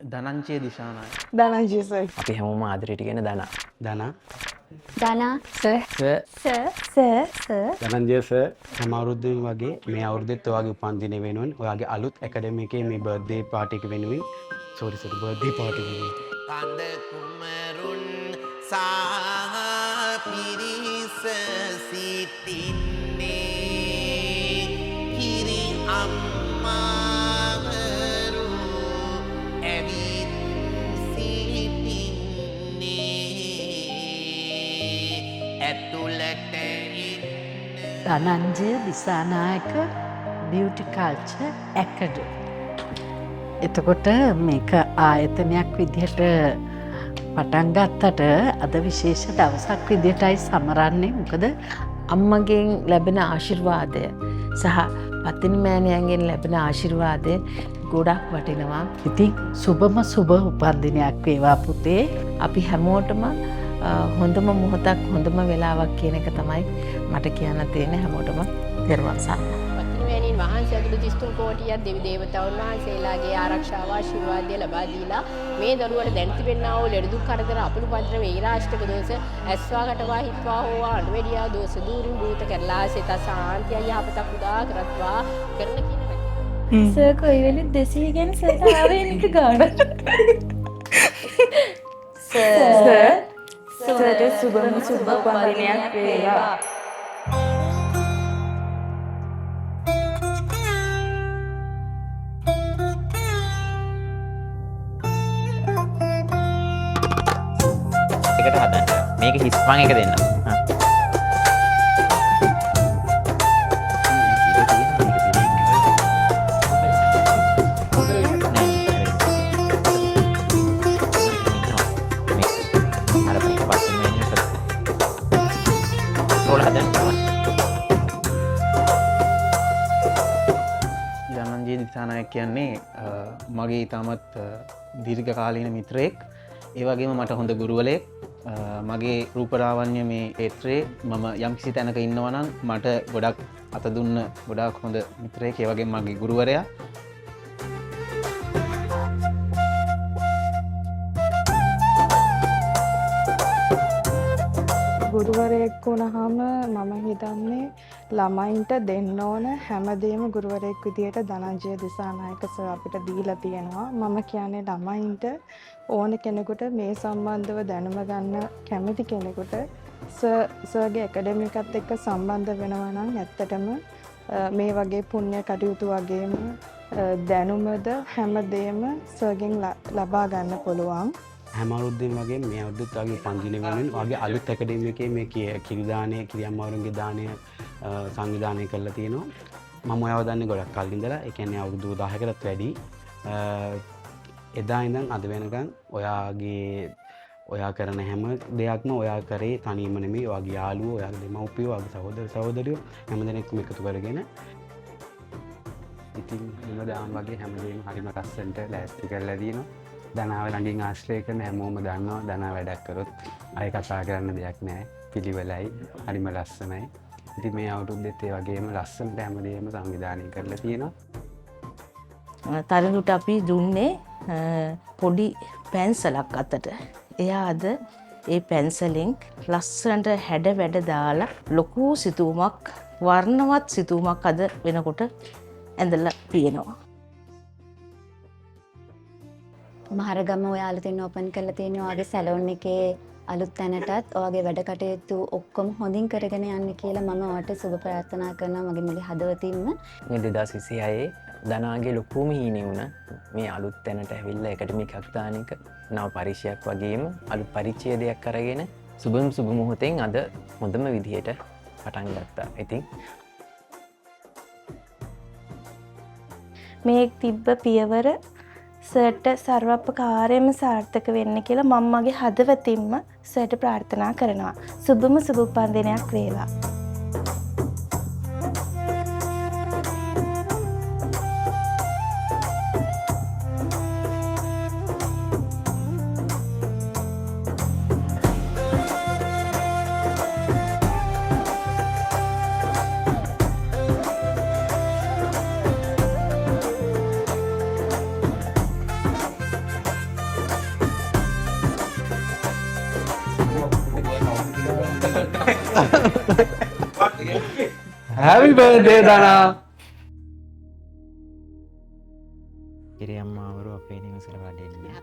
Dhananjaya Dissanayake. Dhananjaya sir. අපි හැමෝම ආදරයට කියන දනා. ධනා. ධනා සර්. සර්. ධනංජය සර් හැම අවුරුද්දෙම වගේ මේ අවුරුද්දෙත් ඔයාගේ උපන්දිනය වෙනුවෙන් ඔයාගේ අලුත් ඇකඩමි එකේ මේ බර්ත්ඩේ පාටි එක වෙනුවෙන් බර්ත්ඩේ පාටි වෙනුවෙන් කඳ කුමරුන් සහ පිරිස සිටින්නේ කිරි අම්මාවරු ඇවිත් සිටින්නේ ඇතුළට ධනංජය දිසානායක බියුටි කල්චර් ඇකඩමි. එතකොට මේක ආයතනයක් විදිහට පටන් ගත්තට අද විශේෂ දවසක් විදිහටයි සමරන්නේ. මොකද අම්මගෙන් ලැබෙන ආශිර්වාදය සහ පතිනි මෑණියන්ගෙන් ලැබෙන ආශිර්වාදය ගොඩක් වටිනවා. ඉතින් සුබම සුබ උපන්දිනයක් වේවා පුතේ. අපි හැමෝටම හොඳම මොහොතක් හොඳම වෙලාවක් කියන එක තමයි මට කියන්න තියෙන. හැමෝටම තෙරුවන් සරණයි. පත්නිවැණින් වහන්සේ ඇතුළු 33 කෝටියක් දෙවි දේවතාවුන් වහන්සේලාගේ ආරක්ෂාව ආශිර්වාදය ලබා දීලා මේ දරුවට දැන් තිබෙනා වූ ලෙඩ දුක් කරදර අපලු පද්‍ර වේරාෂ්ටක දෝෂ ඇස්වා කටවා හිත්වා හෝවා අනුවැඩියා දෝෂ දූරින් භූත කරලා සිත සාන්තිය යහපතක් උදා කරත්වා කරන කියන සර් කොයි වෙලෙත් 200 ගැන සර් ආවේ නික ගාන. සර් සුබම සුබ උපන්දිනයක් වේවා. එකට හදන්න. මේක හිස්පන් එක දෙන්න. ධනංජය දිසානායක කියන්නේ මගේ ඉතාමත් දීර්ඝ කාලීන මිත්‍රයෙක්. ඒ වගේම මට හොඳ ගුරුවරයෙක්. මගේ රූපරාවන්‍ය මේ ක්ෂේත්‍රයේ මම යම්කිසි තැනක ඉන්නවා නම් මට ගොඩක් අත දුන්න ගොඩාක් හොඳ මිත්‍රයෙක්. ඒ වගේම මගේ ගුරුවරයා. ගුරුවරයෙක් වුණාම මම හිතන්නේ ළමයින්ට දෙන්න ඕන හැමදේම ගුරුවරයෙක් විදියට ධනංජය දිසානායක සර් අපිට දීලා තියෙනවා. මම කියන්නේ ළමයින්ට ඕන කෙනෙකුට මේ සම්බන්ධව දැනුම ගන්න කැමති කෙනෙකුට සර්ගේ ඇකඩමි එකත් එක්ක සම්බන්ධ වෙනවා නම් ඇත්තටම මේ වගේ පුණ්‍ය කටයුතු වගේම දැනුමද හැමදේම සර්ගෙන් ලබා ගන්න පුළුවන්. හැම අවුරුද්දෙම වගේ මේ අවුරුද්දත් වගේ උපන්දිනය වෙනුවෙන් ඔයාගේ අලුත් ඇකඩමි එකේ මේ කිරි දාණය කිරියම්මාවරුන්ගේ දාණය සංවිධානය කරලා තියෙනවා. මම ඔයාව දන්නේ ගොඩක් කල් ඉඳලා. ඒ කියන්නේ අවුරුදු 10කටත් වැඩි. එදා ඉඳන් අද වෙනකන් ඔයා කරන හැම දෙයක්ම ඔයා කරේ තනියම නෙමෙයි. ඔයාගේ යාළුවෝ, ඔයාගේ දෙමව්පියෝ, ඔයාගේ සහෝදර සහෝදරියෝ හැමදෙනෙක්ම එකතු කරගෙන ඉතින් හැමදාම වගේ හැමදේම හරිම ලස්සනට ලෑස්ති කරලා දිනවා. ධනාව ළඟින් ආශ්‍රය කරන හැමෝම දන්නවා ධනා වැඩක් කරොත් අය කතා කරන්න දෙයක් නැහැ. පිළිවෙලයි, හරිම ලස්සනයි. ඉතින් මේ අවුරුද්දෙත් ඒ වගේම ලස්සනට හැමදේම සංවිධානය කරලා තියෙනවා. තරුණුට අපි දුන්නේ පොඩි පැන්සලක් අතට. එයා අද ඒ පැන්සලෙන් ලස්සනට හැඩ වැඩ දාලා ලොකු සිතුවමක්, වර්ණවත් සිතුවමක් අද වෙනකොට ඇඳලා තියෙනවා. මහරගම ඔයාලටින් ඕපන් කරලා තියෙන ඔයාගේ සැලොන් එකේ අලුත් තැනටත් ඔයාගේ වැඩ කටයුතු ඔක්කොම හොඳින් කරගෙන යන්න කියලා මම ඔයාලට සුබ ප්‍රාර්ථනා කරනවා මගේ මුළු හදවතින්ම. මේ 2026 ධනාගේ ලොකුම හීනේ වුණ මේ අලුත් තැනට ඇවිල්ලා එකටම එකක් දාන එක නව පරිචයක් වගේම අලුත් පරිච්ඡේදයක් අරගෙන සුබම සුබ මොහොතෙන් අද හොඳම විදිහට පටන් ගත්තා. ඉතින් මේ තිබ්බ පියවර සර්ට සර්වපකාරයෙන්ම සාර්ථක වෙන්න කියලා මම මගේ හදවතින්ම සර්ට ප්‍රාර්ථනා කරනවා. සුබම සුබ උපන්දිනයක් වේවා. Happy birthday Dana. කිරියම්මාවරු අපේ නිවසට වඩෙන්නේ.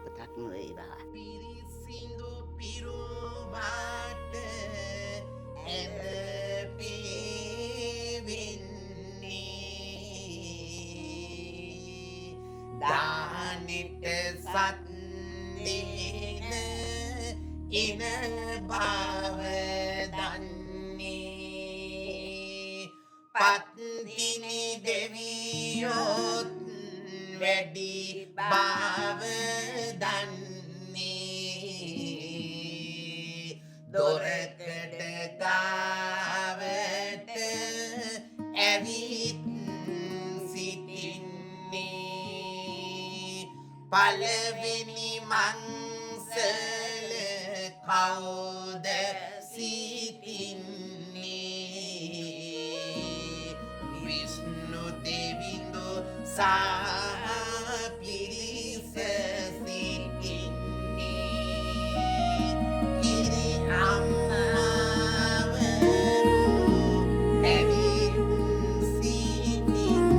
පිරිසිදු පිරුවාට ඇද පිවින්නේ දානෙට සත් දෙන ඉන බව දන්නේ පත්දිනි දෙවියොත් වැඩි බව දන්නේ දොරකට ගාවට ඇවිත් සිටින්නේ පළවෙනි මංසල කවුද සිටින්නේ විෂ්ණු දෙවිඳු පිරිස සිටින්නේ කිරි අම්මාවරු ඇවිත් සිටින්නේ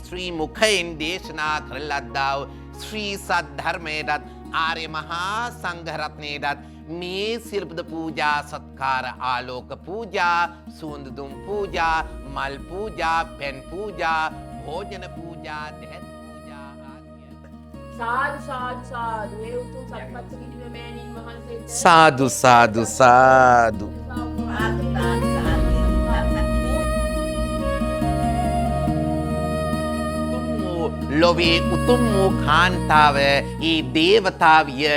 ශ්‍රී මුඛයෙන් දේශනා කරලද්දාව ශ්‍රී සද්ධර්මයටත් ආර්ය මහා සංඝරත්නයටත් මේ සිල්පද පූජා සත්කාර ආලෝක පූජා සුවඳදුම් පූජා මල් පූජා පැන් පූජා භෝජන පූජා දැත් පූජා ආදිය සාදු සාදු සාදු ඒ උතුම් සත්පත් කිරීම මෑණින් වහන්සේට සාදු සාදු සාදු ලොවේ උතුම් වූ කාන්තාව ඒ දේවතාවිය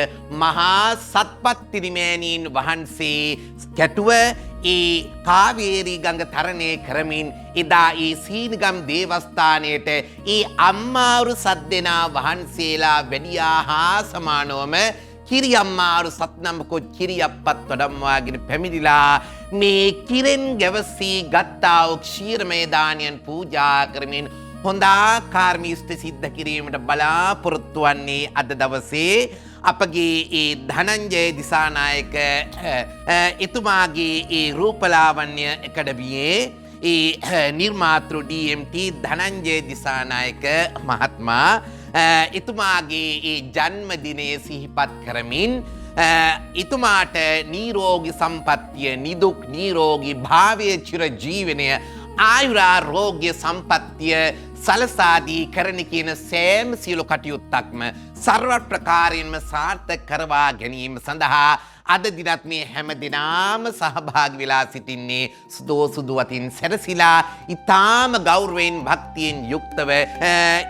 මහා සත්පත් තිරිමෑණීන් වහන්සේ කැටුව ඒ කාවේරී ගඟ තරණය කරමින් එදා ඒ සීනගම් දේවස්ථානයට ඒ අම්මාවරු සද්දෙනා වහන්සේලා වැඩියා හා සමානවම කිරියම්මාරු සත්නම්කොත් කිරියප්පත් වඩම්වාගෙන පැමිණිලා මේ කිරෙන් ගැවසී ගත්තා වූ ක්ෂීරමය දානයන් පූජා කරමින් හොඳා කාර්මිෂ්ඨ සිද්ධ කිරීමට බලාපොරොත්තු වන්නේ අද දවසේ අපගේ ඒ ධනංජය දිසානායක එතුමාගේ ඒ රූපලාවන්‍ය එකඩවියේ ඒ නිර්මාතෘ DMT ධනංජය දිසානායක මහත්මයා එතුමාගේ ඒ ජන්මදිනය සිහිපත් කරමින් එතුමාට නීරෝගී සම්පත්තිය නිදුක් නීරෝගී භාවය චිර ජීවනය ආයුරාරෝග්‍ය සම්පත්තිය සලසාදී කරන කියන සෑම සියලු කටයුත්තක්ම සර්ව ප්‍රකාරයෙන්ම සාර්ථක කරවා ගැනීම සඳහා අද දිනත් මේ හැම දිනාම සහභාගී වෙලා සිටින්නේ සුදෝ අතින් සැරසිලා ඊටාම ගෞරවයෙන් භක්තියෙන් යුක්තව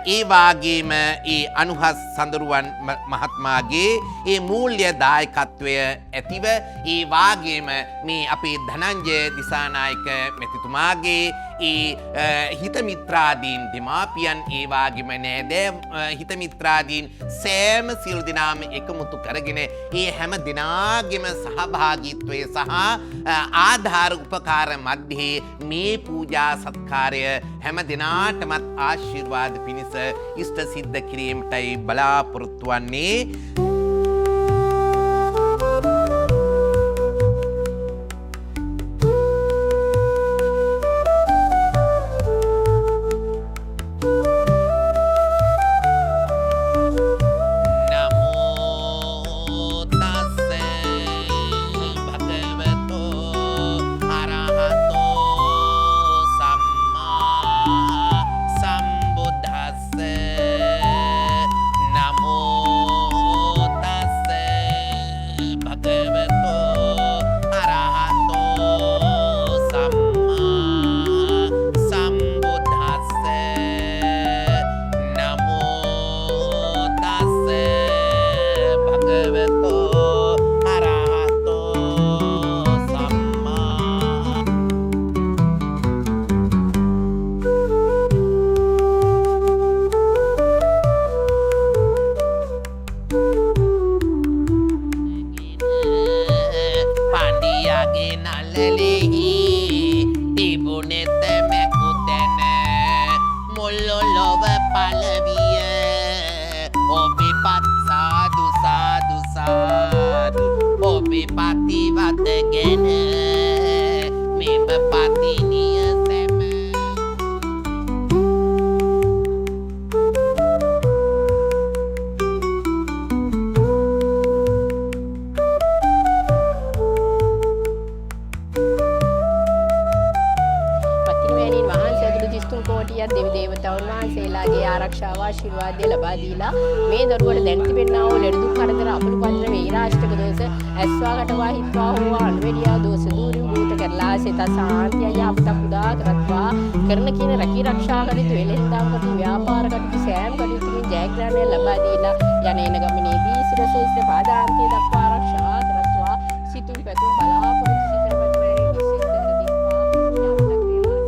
ඒ වාගේම ඒ අනුහස් සඳරුවන් මහත්මයාගේ ඒ මූල්‍ය දායකත්වය ඇතිව ඒ වාගේම මේ අපේ ධනංජය දිසානායක මෙතිතුමාගේ ඒ හිතමිත්‍රාදීන් දෙමාපියන් ඒ වාගේම නෑදෑ හිතමිත්‍රාදීන් සෑම සියලු දෙනාම එකමුතු කරගෙන ඒ හැම දිනාගෙම සහභාගීත්වය සහ ආධාර උපකාර මැද්දේ මේ පූජා සත්කාරය හැම දිනාටමත් ආශිර්වාද පිණිස ඉෂ්ට සිද්ධ කිරීමටයි බලාපොරොත්තු වන්නේ. මගේ නල්ලලෙහි තිබුණෙත මැකුතැන මුල්ලොලොව පලවිය ඔබේ පත් සාදු සාදු සාදු ඔබේ පතිවත ගැන මෙම පතිනිය සැම පත්තිනිමෑණීන් වහන්සේ ඇතුළු 33 කෝටියක් දෙවි දේවතාවුන් වහන්සේලාගේ ආරක්ෂාව ආශිර්වාදය ලබා දීලා මේ දරුවට දැන් තිබෙනා වූ ලෙඩ දුක් කරදර අපලු පන්දර වේරාෂ්ටක දෝෂ ඇස්වාගටවා හිත්වා හෝ අනුවැඩියා දෝෂ දූරින් භූත කරලා සිත සාන්තිය යහපතක් උදා කරත්වා කරන කියන රැකී රක්ෂා කටයුතු වෙලෙන්දාම් කටයුතු ව්‍යාපාර කටයුතු සෑම කටයුතුකින් ජයග්‍රහණය ලබා දීලා යන එන ගමනේදී සිරසේස්ත්‍ර පාදාන්තය දක්වා ආරක්ෂා කරත්වා සිතුම් පැතුම් බලාපොරොත්තු සිතන පරිමේරී විශේෂ කර දීවා යහපතක් වේවා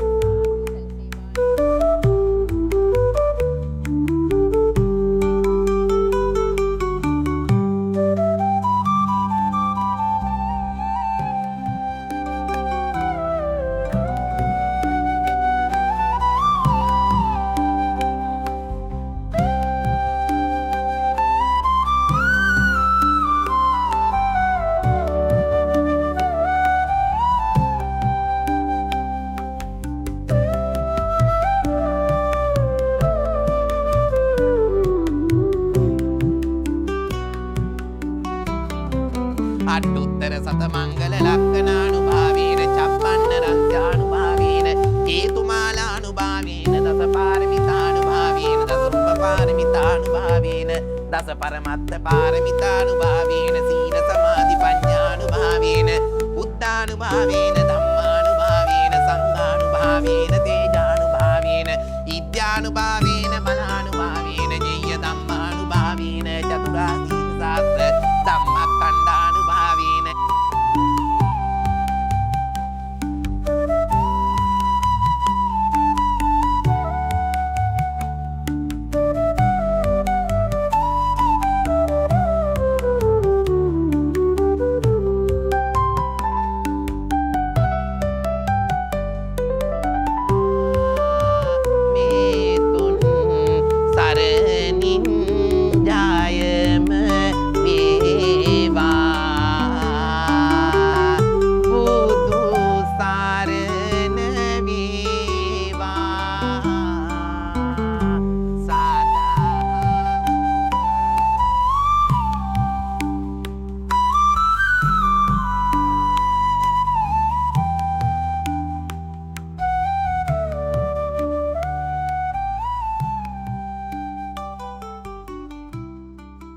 අට්ටුත්තර සත මංගල ලක්කනානුභාවේන චප්පන්න රත්යානුභාවේන හේතුමාලානුභාවේන දස පාරමිතානුභාවේන දස උපපාරමිතානුභාවේන දස පරමත්ත පාරමිතානුභාවේන සීල සමාධි ප්‍රඥානුභාවේන බුද්ධානුභාවේන ධම්මානුභාවේන සංඝානුභාවේන